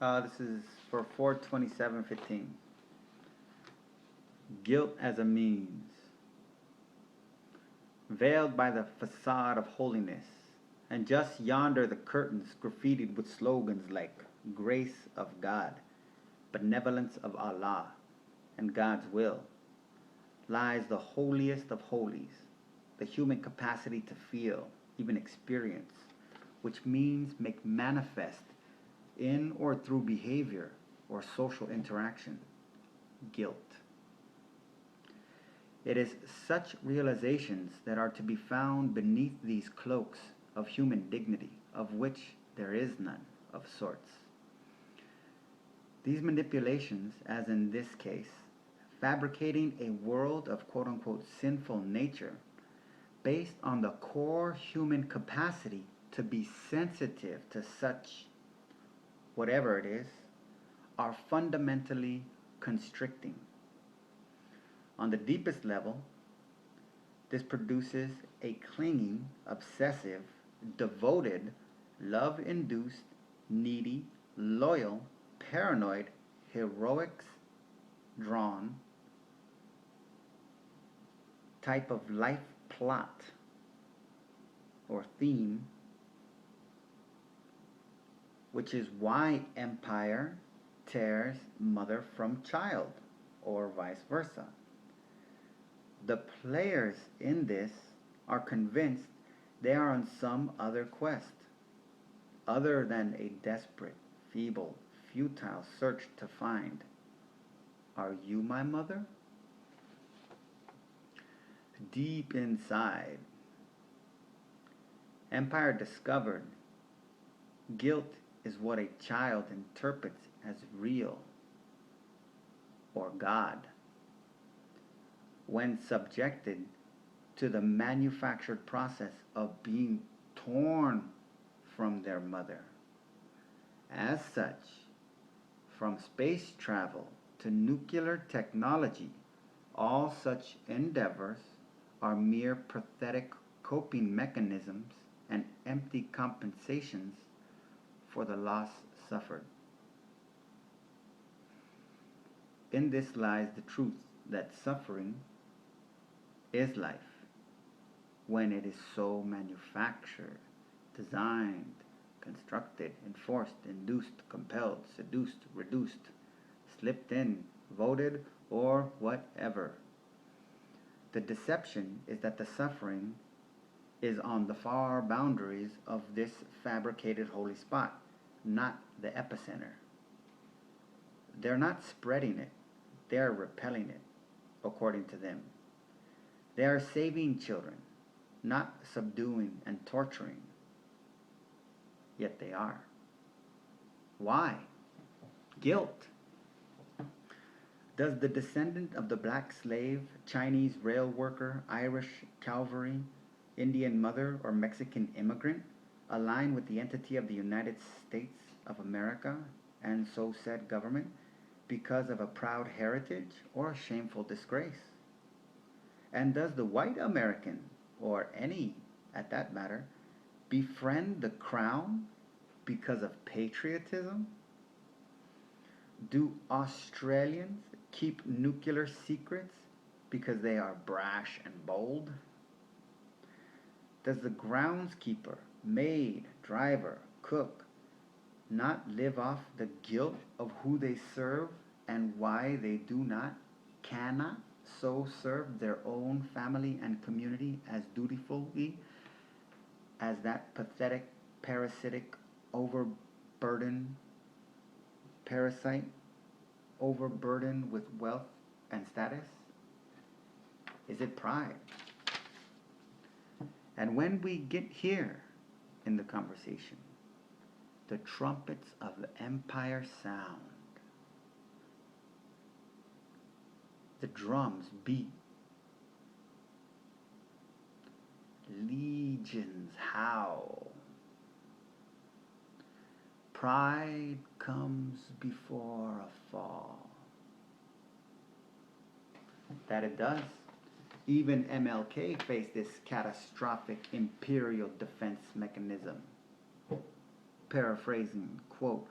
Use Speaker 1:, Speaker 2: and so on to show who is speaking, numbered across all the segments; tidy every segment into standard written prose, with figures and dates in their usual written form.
Speaker 1: This is for 427:15. Guilt as a means. Veiled by the facade of holiness, and just yonder the curtains graffitied with slogans like grace of God, benevolence of Allah, and God's will, lies the holiest of holies, the human capacity to feel, even experience, which means make manifest in or through behavior or social interaction, guilt. It is such realizations that are to be found beneath these cloaks of human dignity, of which there is none of sorts. These manipulations, as in this case, fabricating a world of quote-unquote sinful nature based on the core human capacity to be sensitive to such, whatever it is, are fundamentally constricting. On the deepest level, this produces a clinging, obsessive, devoted, love-induced, needy, loyal, paranoid, heroics drawn type of life plot or theme, which is why empire tears mother from child, or vice versa. The players in this are convinced they are on some other quest, other than a desperate, feeble, futile search to find, are you my mother? Deep inside, Empire discovered guilt is what a child interprets as real or God when subjected to the manufactured process of being torn from their mother. As such, from space travel to nuclear technology, all such endeavors are mere pathetic coping mechanisms and empty compensations for the loss suffered. In this lies the truth that suffering is life when it is so manufactured, designed, constructed, enforced, induced, compelled, seduced, reduced, slipped in, voted, or whatever. The deception is that the suffering is on the far boundaries of this fabricated holy spot, not the epicenter. They're not spreading it, they're repelling it, according to them. They are saving children, not subduing and torturing. Yet they are. Why? Guilt. Does the descendant of the black slave, Chinese rail worker, Irish cavalry, Indian mother, or Mexican immigrant align with the entity of the United States of America and so said government because of a proud heritage or a shameful disgrace? And does the white American, or any at that matter, befriend the crown because of patriotism? Do Australians keep nuclear secrets because they are brash and bold? Does the groundskeeper, maid, driver, cook not live off the guilt of who they serve and why they do not, cannot so serve their own family and community as dutifully as that pathetic, parasitic, overburdened parasite, overburdened with wealth and status? Is it pride? And when we get here in the conversation, the trumpets of the empire sound. The drums beat. Legions howl. Pride comes before a fall. That it does. Even MLK faced this catastrophic imperial defense mechanism. Paraphrasing, quote,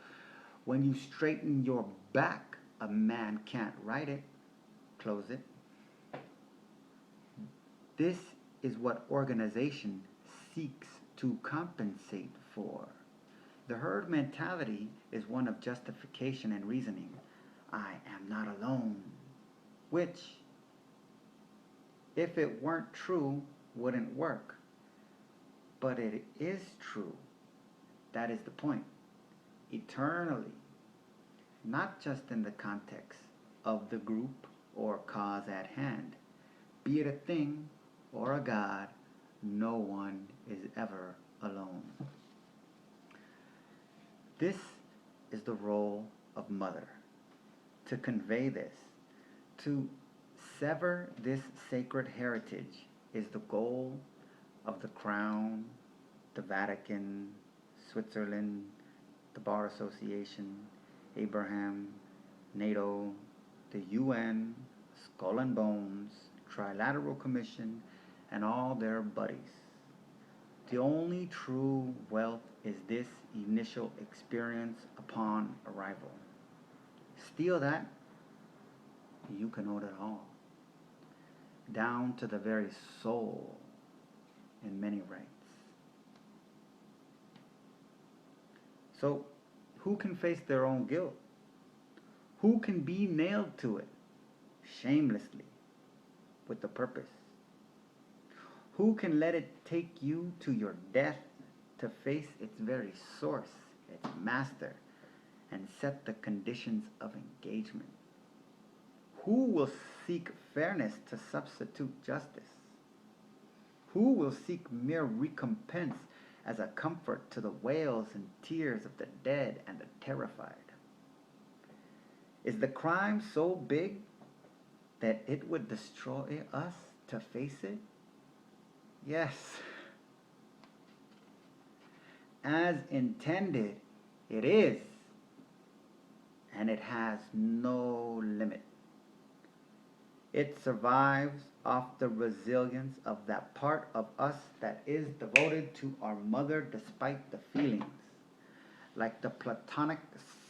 Speaker 1: When you straighten your back, a man can't write it. Close it. This is what organization seeks to compensate for. The herd mentality is one of justification and reasoning. I am not alone. Which, if it weren't true, wouldn't work. But it is true. That is the point. Eternally. Not just in the context of the group or cause at hand. Be it a thing or a God, no one is ever alone. This is the role of mother. To convey this, to sever this sacred heritage is the goal of the Crown, the Vatican, Switzerland, the Bar Association, Abraham, NATO, the UN, Skull and Bones, Trilateral Commission, and all their buddies. The only true wealth is this initial experience upon arrival. Steal that, you can own it all. Down to the very soul in many rights. So, who can face their own guilt? Who can be nailed to it shamelessly with a purpose? Who can let it take you to your death to face its very source, its master, and set the conditions of engagement? Who will seek fairness to substitute justice? Who will seek mere recompense as a comfort to the wails and tears of the dead and the terrified? Is the crime so big that it would destroy us to face it? Yes. As intended, it is. And it has no limit. It survives off the resilience of that part of us that is devoted to our mother despite the feelings. Like the platonic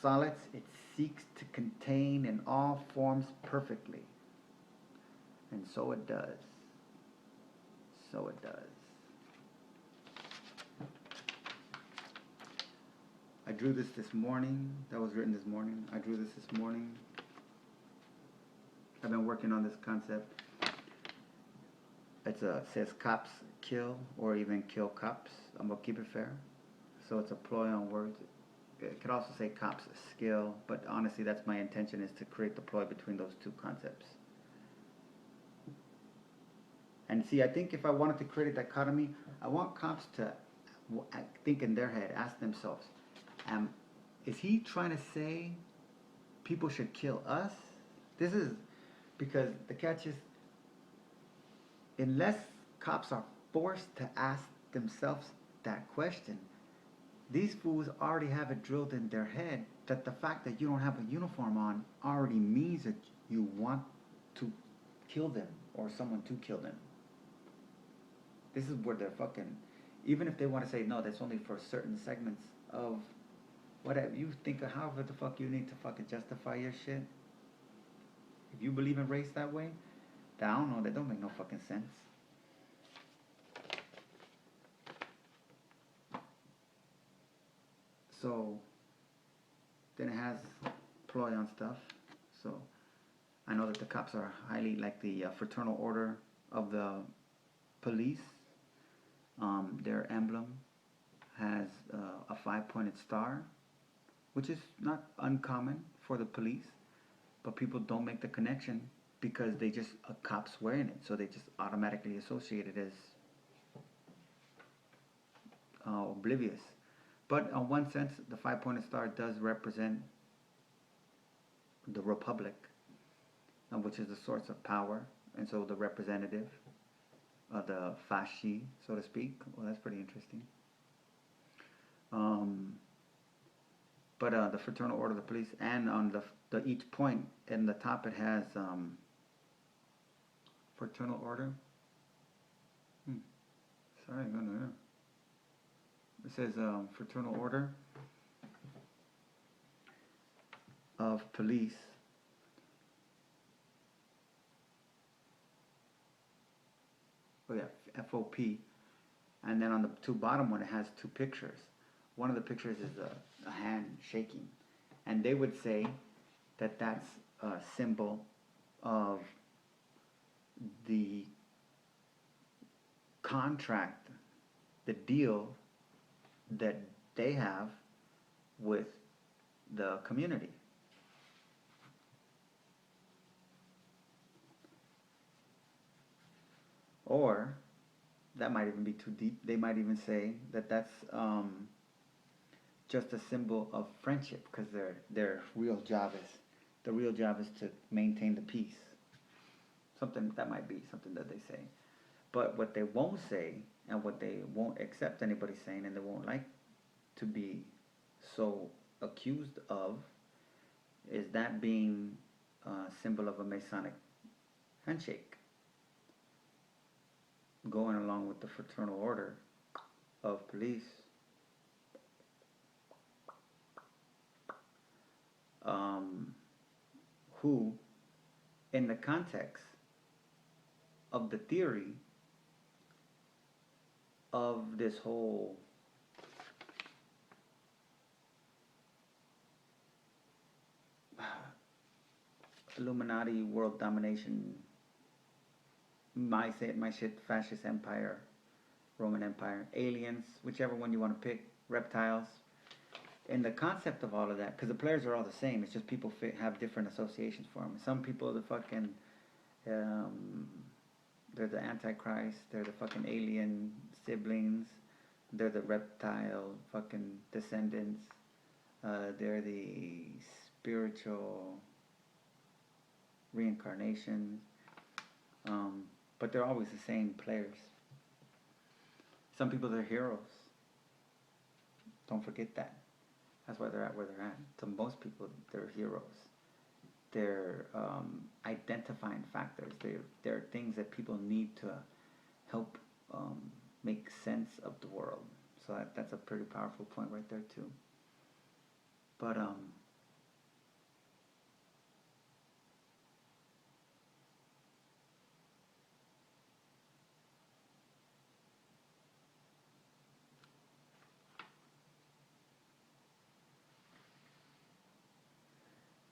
Speaker 1: solids, it seeks to contain in all forms perfectly. And so it does. So it does. I drew this morning. That was written this morning. I drew this morning. I've been working on this concept. It says cops kill or even kill cops. I'm going to keep it fair. So it's a ploy on words. It could also say cops skill, but honestly that's my intention, is to create the ploy between those two concepts. And see, I think if I wanted to create a dichotomy, I want cops to think in their head, ask themselves, is he trying to say people should kill us? This is because the catch is, unless cops are forced to ask themselves that question, these fools already have it drilled in their head that the fact that you don't have a uniform on already means that you want to kill them or someone to kill them. This is where they're fucking, even if they want to say, no, that's only for certain segments of whatever, you think of however the fuck you need to fucking justify your shit. If you believe in race that way, I don't know, that don't make no fucking sense. So, then it has ploy on stuff. So, I know that the cops are highly, like the fraternal order of the police. Their emblem has a 5-pointed star, which is not uncommon for the police, but people don't make the connection because they just, a cop's wearing it, so they just automatically associate it as oblivious. But in one sense, the 5-pointed star does represent the republic, which is the source of power, and so the representative, the fasci, so to speak. Well, that's pretty interesting. But the fraternal order of the police, and on the each point in the top it has fraternal order. Sorry, no. It says fraternal order. of police. Oh yeah, FOP. And then on the two bottom one, it has two pictures. One of the pictures is a hand shaking. And they would say that that's a symbol of the contract, the deal that they have with the community. Or that might even be too deep. They might even say that that's just a symbol of friendship, because their real job is to maintain the peace. Something that might be something that they say. But what they won't say, and what they won't accept anybody saying, and they won't like to be so accused of, is that being a symbol of a Masonic handshake, going along with the fraternal order of police. Who, in the context of the theory of this whole Illuminati world domination, my shit, fascist empire, Roman Empire, aliens, whichever one you want to pick, reptiles. In the concept of all of that, because the players are all the same, it's just people have different associations for them. Some people, the fucking, they're the Antichrist, they're the fucking alien siblings, they're the reptile fucking descendants, they're the spiritual reincarnations, but they're always the same players. Some people are heroes. Don't forget that. That's why they're at where they're at. To most people, they're heroes. They're identifying factors. They're things that people need to help make sense of the world. So that's a pretty powerful point right there too. But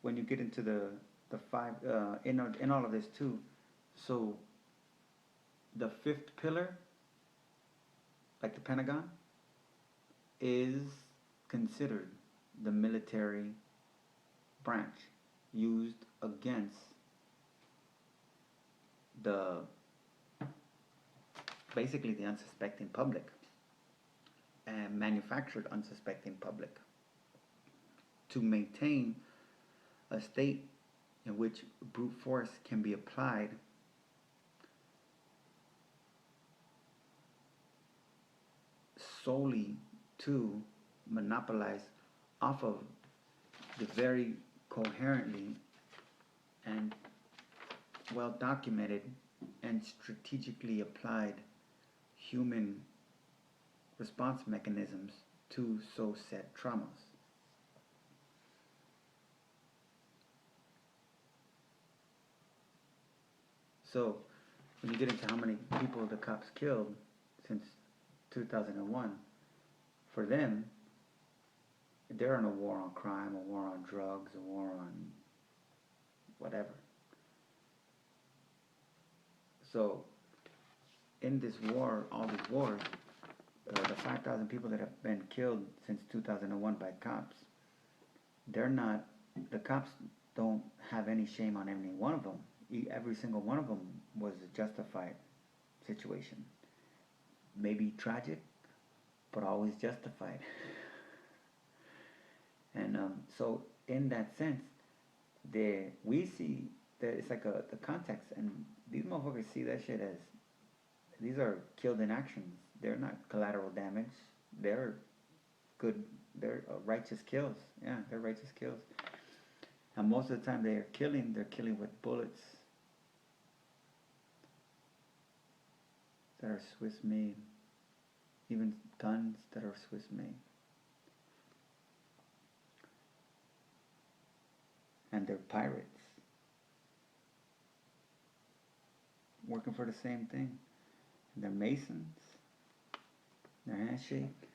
Speaker 1: when you get into the five in all of this too, so the fifth pillar, like the Pentagon, is considered the military branch used against basically the unsuspecting public, and manufactured unsuspecting public, to maintain a state in which brute force can be applied solely to monopolize off of the very coherently and well documented and strategically applied human response mechanisms to so said traumas. So when you get into how many people the cops killed since 2001, for them, they're in a war on crime, a war on drugs, a war on whatever. So in this war, all these wars, the 5,000 people that have been killed since 2001 by cops, the cops don't have any shame on any one of them. Every single one of them was a justified situation. Maybe tragic, but always justified. And so in that sense, we see that it's like the context, and these motherfuckers see that shit as, these are killed in actions. They're not collateral damage. They're good. They're righteous kills. Yeah, they're righteous kills. And most of the time they're killing with bullets that are Swiss made. Even guns that are Swiss made. And they're pirates, working for the same thing. And they're Masons. Their handshake.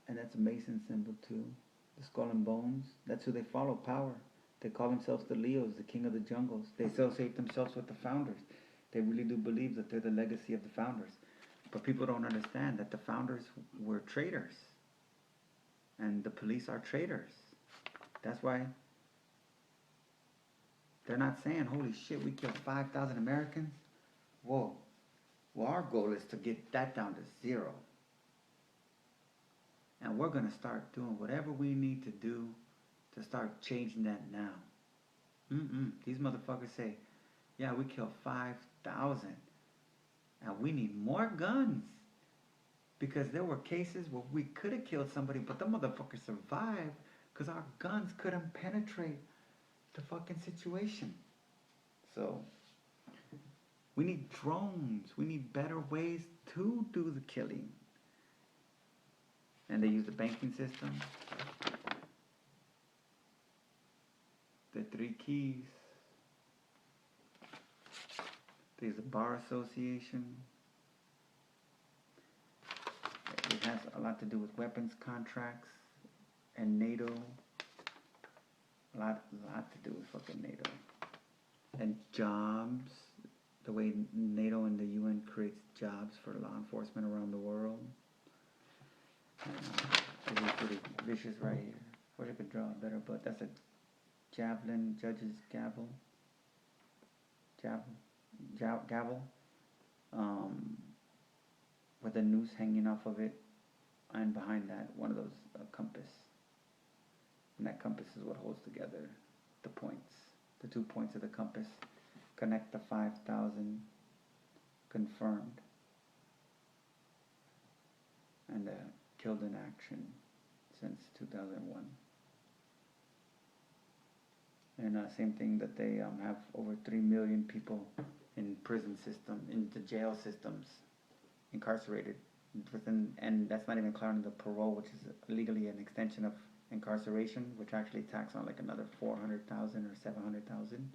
Speaker 1: And that's a Mason symbol too. The skull and bones. That's who they follow, power. They call themselves the Leos, the king of the jungles. They associate themselves with the founders. They really do believe that they're the legacy of the founders. But people don't understand that the founders were traitors. And the police are traitors. That's why they're not saying, holy shit, we killed 5,000 Americans. Whoa. Well, our goal is to get that down to 0. And we're going to start doing whatever we need to do to start changing that now. These motherfuckers say, yeah, we killed 5,000. And we need more guns. Because there were cases where we could have killed somebody, but the motherfuckers survived because our guns couldn't penetrate the fucking situation. So, we need drones. We need better ways to do the killing. And they use the banking system. The 3 keys. They use the bar association. It has a lot to do with weapons contracts and NATO. A lot to do with fucking NATO. And jobs. The way NATO and the UN creates jobs for law enforcement around the world. This is pretty vicious right here. I wish I could draw it better, but that's a javelin, judge's gavel. Gavel. With a noose hanging off of it. And behind that, one of those compass. And that compass is what holds together the points. The 2 points of the compass connect the 5,000 confirmed. And killed in action since 2001. And same thing that they have over 3 million people in prison system, in the jail systems, incarcerated within, and that's not even counting the parole, which is legally an extension of incarceration, which actually tacks on like another 400,000 or 700,000.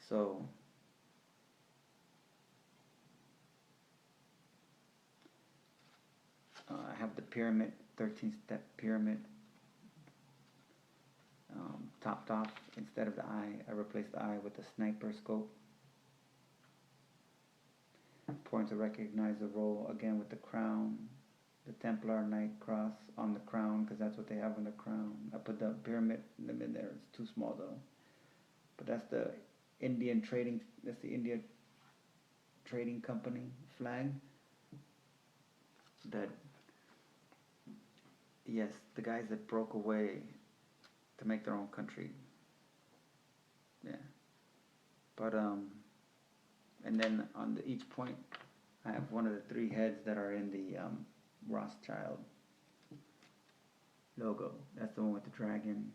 Speaker 1: So I have the pyramid, 13-step pyramid, topped off. Instead of the eye, I replaced the eye with a sniper scope. Important to recognize the role again with the crown, the Templar Knight cross on the crown, because that's what they have on the crown. I put the pyramid in the mid there. It's too small though. But that's the Indian trading. That's the India Trading Company flag. That, yes, the guys that broke away to make their own country. Yeah. But and then on each point, I have one of the 3 heads that are in the Rothschild logo. That's the one with the dragon.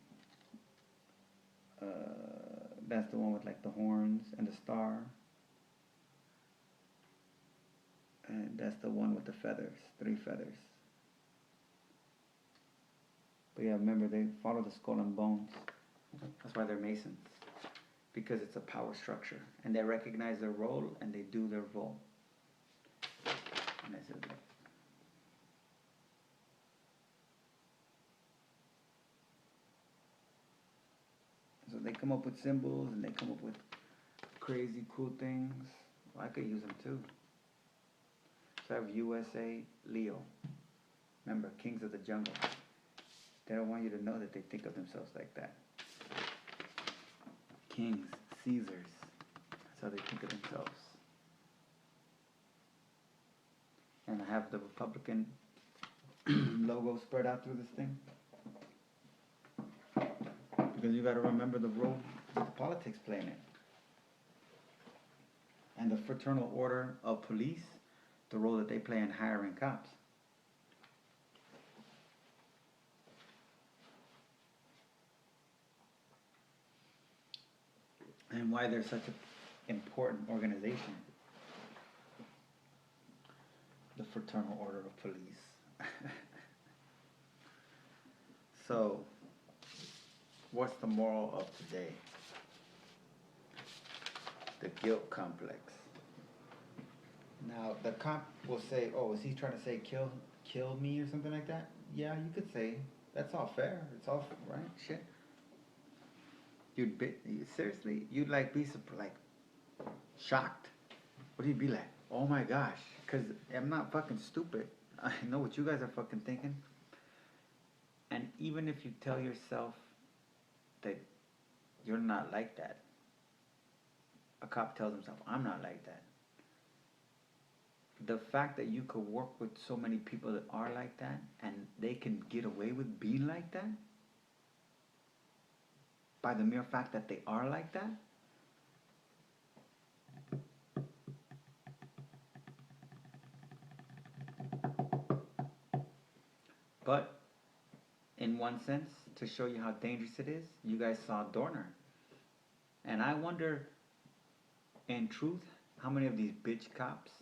Speaker 1: That's the one with like the horns and the star. And that's the one with the feathers, 3 feathers. But yeah, remember, they follow the skull and bones. That's why they're Masons. Because it's a power structure. And they recognize their role and they do their role. And that's it. So they come up with symbols and they come up with crazy cool things. Well, I could use them too. So I have USA, Leo. Remember, kings of the jungle. They don't want you to know that they think of themselves like that. Kings, Caesars. That's how they think of themselves. And I have the Republican logo spread out through this thing. Because you got to remember the role that politics play in it. And the fraternal order of police, the role that they play in hiring cops. And why they're such an important organization. The Fraternal Order of Police. So, What's the moral of today? The guilt complex. Now the cop will say, "Oh, is he trying to say kill me or something like that?" Yeah, you could say that's all fair. It's all right. Shit. Seriously, you'd like be like shocked. What do you be like? Oh my gosh, because I'm not fucking stupid. I know what you guys are fucking thinking. And even if you tell yourself that you're not like that, a cop tells himself, I'm not like that. The fact that you could work with so many people that are like that and they can get away with being like that by the mere fact that they are like that. But in one sense, to show you how dangerous it is, you guys saw Dorner. And I wonder, in truth, how many of these bitch cops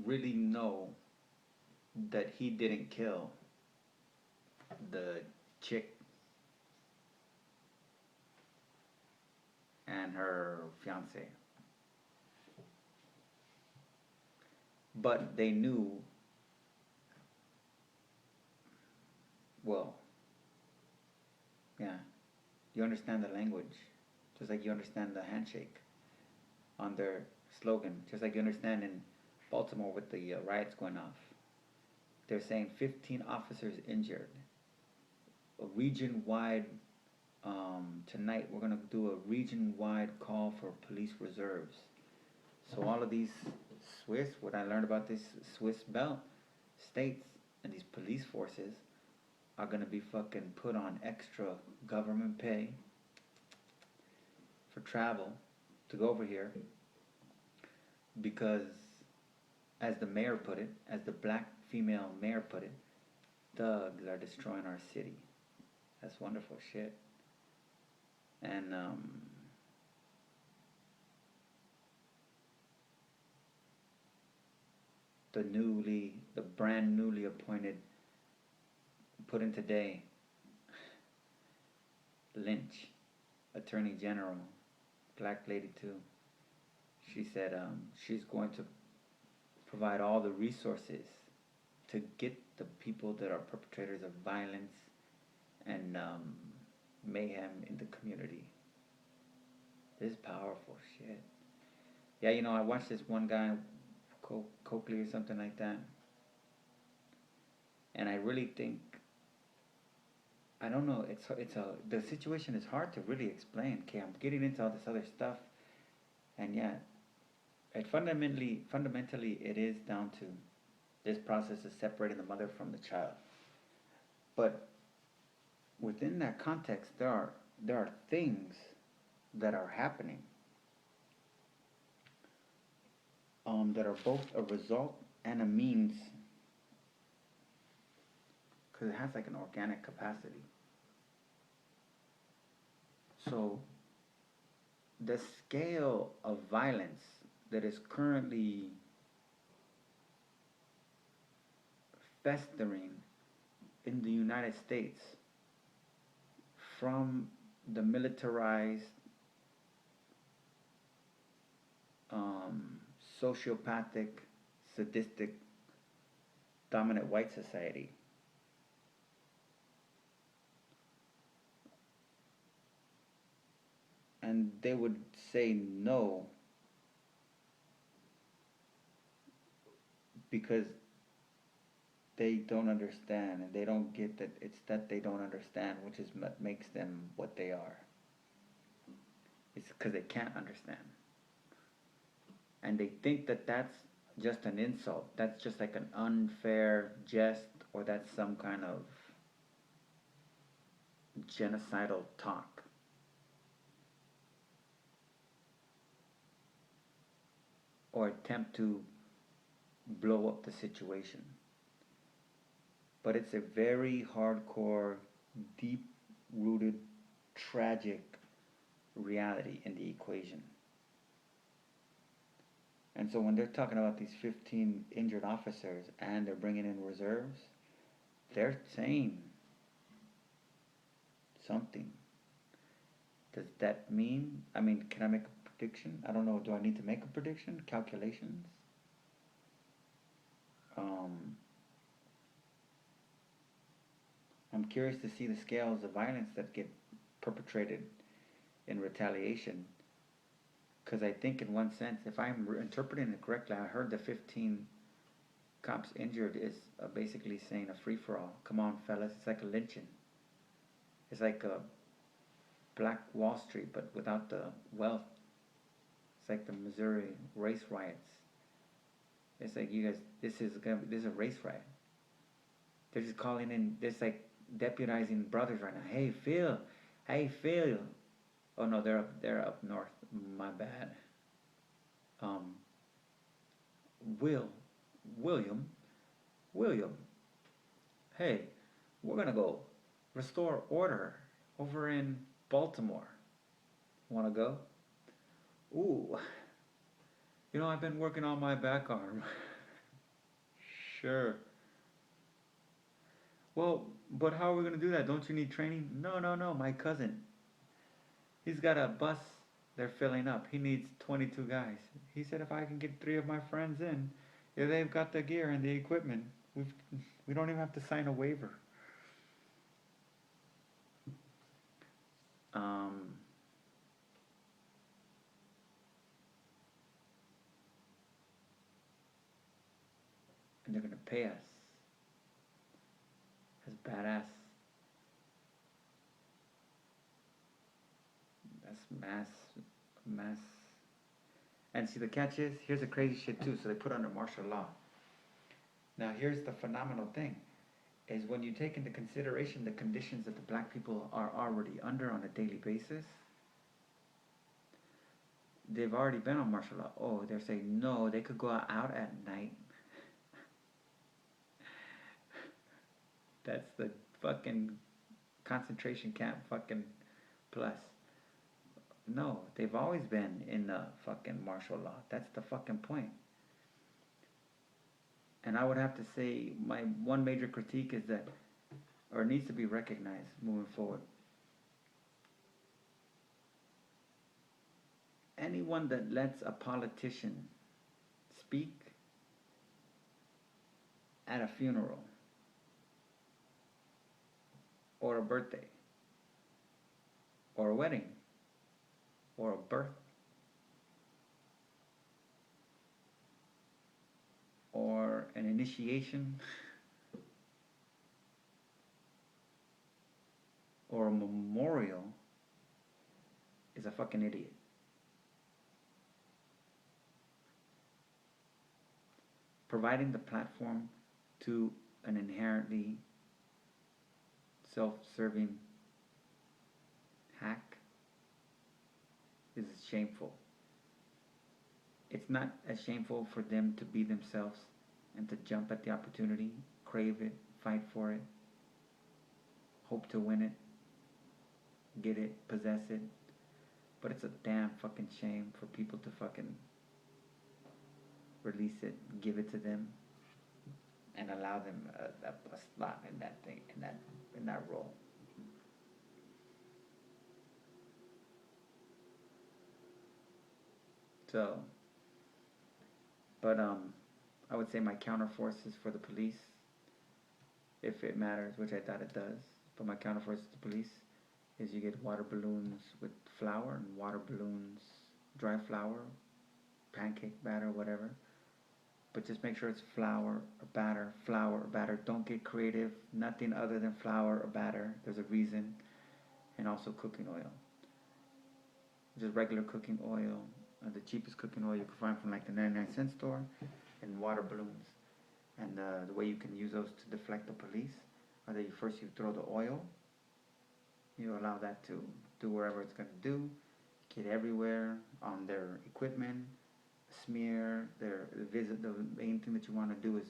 Speaker 1: really know that he didn't kill the chick and her fiance. But they knew, well, yeah, you understand the language, just like you understand the handshake on their slogan, just like you understand in Baltimore with the riots going off. They're saying 15 officers injured. A region-wide, tonight we're going to do a region-wide call for police reserves. So all of these what I learned about this Swiss belt states and these police forces are going to be fucking put on extra government pay for travel to go over here because, as the mayor put it, as the black female mayor put it, thugs are destroying our city. That's wonderful shit. And the brand newly appointed, put in today, Lynch, Attorney General, black lady too. She said she's going to provide all the resources to get the people that are perpetrators of violence and mayhem in the community. This is powerful shit. Yeah, you know, I watched this one guy, Coakley or something like that, and I really think, I don't know, the situation is hard to really explain. Okay, I'm getting into all this other stuff, and yeah, fundamentally, it is down to this process of separating the mother from the child. But within that context, there are things that are happening that are both a result and a means, because it has like an organic capacity. So the scale of violence that is currently festering in the United States from the militarized, sociopathic, sadistic, dominant white society. And they would say no because they don't understand, and they don't get that it's that they don't understand, which is what makes them what they are. It's because they can't understand. And they think that that's just an insult. That's just like an unfair jest, or that's some kind of genocidal talk. Or attempt to blow up the situation. But it's a very hardcore, deep-rooted, tragic reality in the equation. And so when they're talking about these 15 injured officers and they're bringing in reserves, they're saying something. Does that mean, I mean, can I make a prediction? I don't know. Do I need to make a prediction? Calculations? Um, I'm curious to see the scales of violence that get perpetrated in retaliation. Because I think, in one sense, if I'm interpreting it correctly, I heard the 15 cops injured is basically saying a free for all. Come on, fellas. It's like a lynching. It's like a Black Wall Street, but without the wealth. It's like the Missouri race riots. It's like, you guys, this is a race riot. They're just calling in. It's like deputizing brothers right now. Hey Phil, hey Phil. Oh no, they're up north. My bad. Um, Will, William, William. Hey, we're gonna go restore order over in Baltimore. Wanna go? Ooh, I've been working on my back arm. Sure. Well, but how are we gonna do that? Don't you need training? No, no, no. My cousin, he's got a bus. They're filling up. He needs 22 guys. He said if I can get 3 of my friends in, if they've got the gear and the equipment, we don't even have to sign a waiver. Um, and they're gonna pay us as badass. That's mass. And see, the catch is, here's the crazy shit too. So they put under martial law. Now here's the phenomenal thing, is when you take into consideration the conditions that the black people are already under on a daily basis, they've already been on martial law. Oh, they're saying no, they could go out at night. That's the fucking concentration camp fucking plus. No, they've always been in the fucking martial law. That's the fucking point. And I would have to say my one major critique is that, or needs to be recognized moving forward, anyone that lets a politician speak at a funeral or a birthday or a wedding or a birth or an initiation or a memorial is a fucking idiot. Providing the platform to an inherently self-serving hack is shameful. It's not as shameful for them to be themselves and to jump at the opportunity, crave it, fight for it, hope to win it, get it, possess it. But it's a damn fucking shame for people to fucking release it, give it to them, and allow them a slot in that thing, in that role. So, but I would say my counterforce is for the police, if it matters, which I thought it does. But my counterforce to the police is you get water balloons with flour and water balloons, dry flour, pancake batter, whatever. But just make sure it's flour or batter, flour or batter. Don't get creative. Nothing other than flour or batter. There's a reason. And also cooking oil. Just regular cooking oil. The cheapest cooking oil you can find from like the 99-cent store. And water balloons. And the way you can use those to deflect the police are that you throw the oil. You allow that to do wherever it's going to do. Get everywhere on their equipment. Smear their visit. The main thing that you want to do is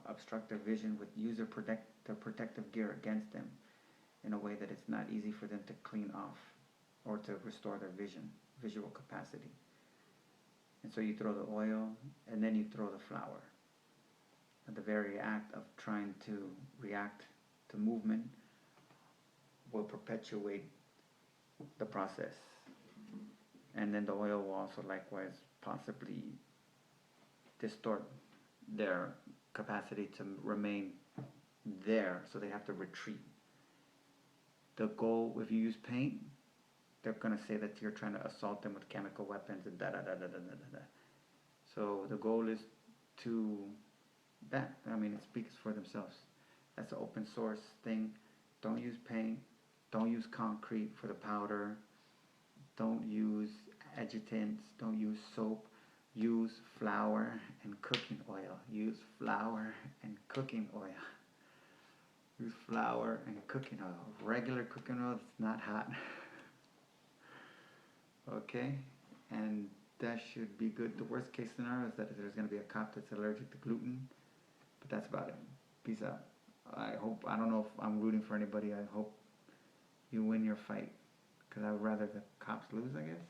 Speaker 1: obstruct their vision with their protective gear against them in a way that it's not easy for them to clean off or to restore their visual capacity. And so you throw the oil and then you throw the flour. At the very act of trying to react to movement, will perpetuate the process. And then the oil will also likewise possibly distort their capacity to remain there, so they have to retreat. The goal, if you use paint, they're going to say that you're trying to assault them with chemical weapons and da da da da da da da. So the goal is to that. I mean, it speaks for themselves. That's an open source thing. Don't use paint. Don't use concrete for the powder. Don't use adjutants. Don't use soap. Use flour and cooking oil. Use flour and cooking oil. Use flour and cooking oil. Regular cooking oil that's not hot. Okay? And that should be good. The worst case scenario is that there's going to be a cop that's allergic to gluten. But that's about it. Peace out. I don't know if I'm rooting for anybody. I hope you win your fight. Because I would rather the cops lose, I guess.